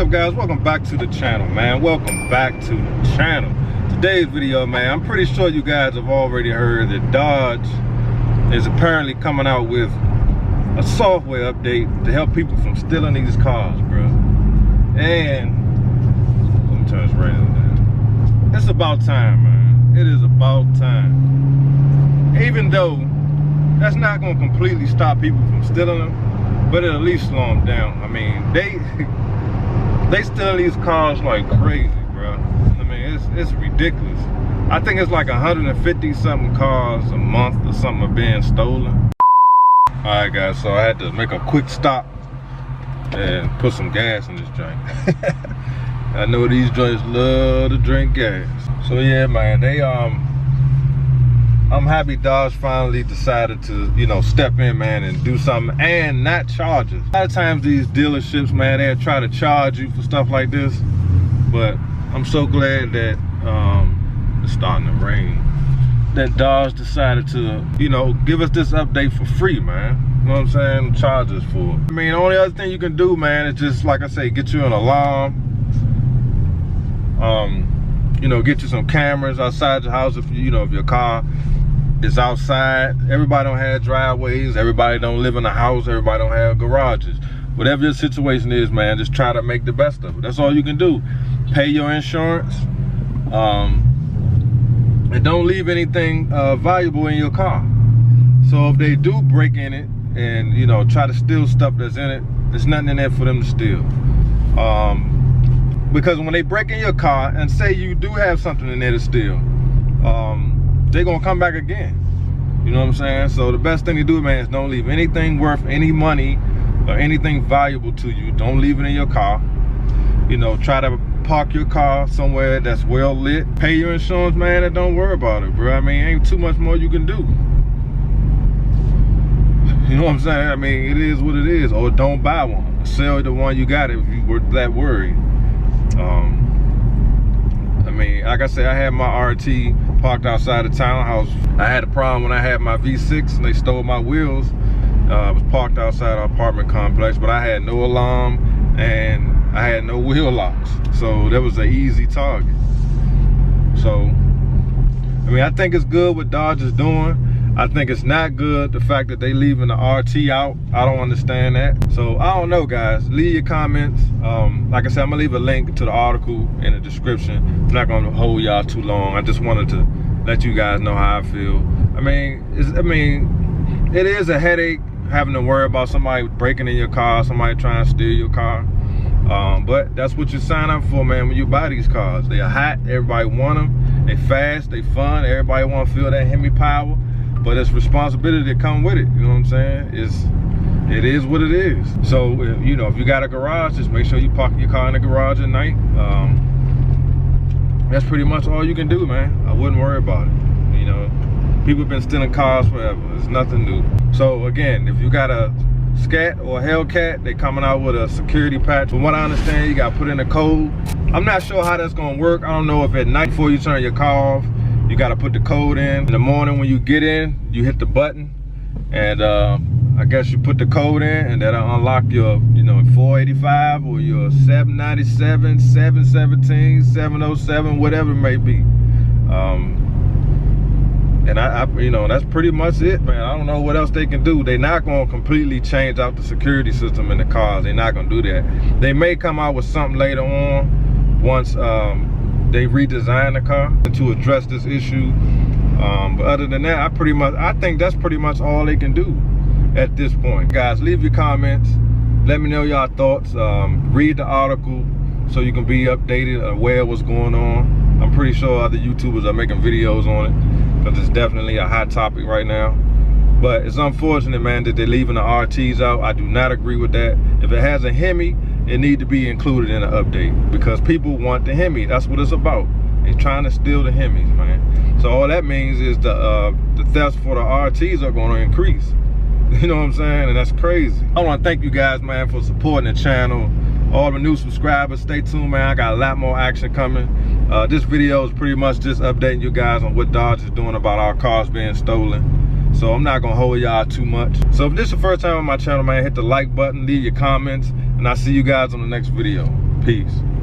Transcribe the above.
up, guys? Welcome back to the channel, man. Welcome back to the channel. Today's video, man, I'm pretty sure you guys have already heard that Dodge is apparently coming out with a software update to help people from stealing these cars, bro. And let me turn this radio down. It's about time, man. It is about time. Even though that's not going to completely stop people from stealing them, but it'll at least slow them down. I mean, they steal these cars like crazy, bro. I mean, it's ridiculous. I think it's like 150 something cars a month or something are being stolen. All right, guys, so I had to make a quick stop and put some gas in this joint. I know these joints love to drink gas. So yeah, man, I'm happy Dodge finally decided to, you know, step in, man, and do something and not charge us. A lot of times these dealerships, man, they'll try to charge you for stuff like this, but I'm so glad that it's starting to rain, that Dodge decided to, you know, give us this update for free, man. You know what I'm saying? Charge us for it. I mean, the only other thing you can do, man, is just, like I say, get you an alarm. You know, get you some cameras outside your house if you know, if your car is outside. Everybody don't have driveways, everybody don't live in a house, everybody don't have garages. Whatever your situation is, man, just try to make the best of it. That's all you can do. Pay your insurance, and don't leave anything valuable in your car. So if they do break in it and, you know, try to steal stuff that's in it, there's nothing in there for them to steal. Because when they break in your car and say you do have something in there to steal, they're gonna come back again. You know what I'm saying? So the best thing to do, man, is don't leave anything worth any money or anything valuable to you. Don't leave it in your car. You know, try to park your car somewhere that's well lit. Pay your insurance, man, and don't worry about it, bro. I mean, ain't too much more you can do. You know what I'm saying? I mean, it is what it is. Or don't buy one. Sell the one you got if you were that worried. I mean, like I said, I had my RT parked outside the townhouse. I had a problem when I had my V6 and they stole my wheels. I was parked outside our apartment complex, but I had no alarm and I had no wheel locks. So that was an easy target. So, I mean, I think it's good what Dodge is doing. I think it's not good the fact that they leaving the RT out. I don't understand that. So I don't know, guys. Leave your comments. Like I said, I'm gonna leave a link to the article in the description. I'm not gonna hold y'all too long. I just wanted to let you guys know how I feel. I mean, it is a headache having to worry about somebody breaking in your car, somebody trying to steal your car. But that's what you sign up for, man, when you buy these cars. They're hot, everybody want them. They fast, they fun, everybody want to feel that Hemi power. But it's responsibility that come with it, you know what I'm saying? It is what it is. So, you know, if you got a garage, just make sure you park your car in the garage at night. That's pretty much all you can do, man. I wouldn't worry about it. You know, people have been stealing cars forever. It's nothing new. So again, if you got a Scat or a Hellcat, they coming out with a security patch. From what I understand, you got to put in a code. I'm not sure how that's gonna work. I don't know if at night before you turn your car off, you got to put the code in. In the morning when you get in, you hit the button, and I guess you put the code in, and that'll unlock your, you know, 485 or your 797, 717, 707, whatever it may be. And you know, that's pretty much it, man. I don't know what else they can do. They're not gonna completely change out the security system in the cars. They're not gonna do that. They may come out with something later on once they redesign the car to address this issue. But other than that, I think that's pretty much all they can do at this point. Guys, leave your comments. Let me know y'all thoughts. Read the article so you can be updated, aware of what's going on. I'm pretty sure other YouTubers are making videos on it because it's definitely a hot topic right now. But it's unfortunate, man, that they're leaving the RTs out. I do not agree with that. If it has a Hemi, it need to be included in the update because people want the Hemi. That's what it's about. They're trying to steal the Hemis, man. So all that means is the thefts for the RTs are going to increase. You know what I'm saying? And that's crazy. I want to thank you guys, man, for supporting the channel. All the new subscribers, stay tuned, man. I got a lot more action coming. This video is pretty much just updating you guys on what Dodge is doing about our cars being stolen. So I'm not gonna hold y'all too much. So if this is the first time on my channel, man, hit the like button, leave your comments, and I'll see you guys on the next video. Peace.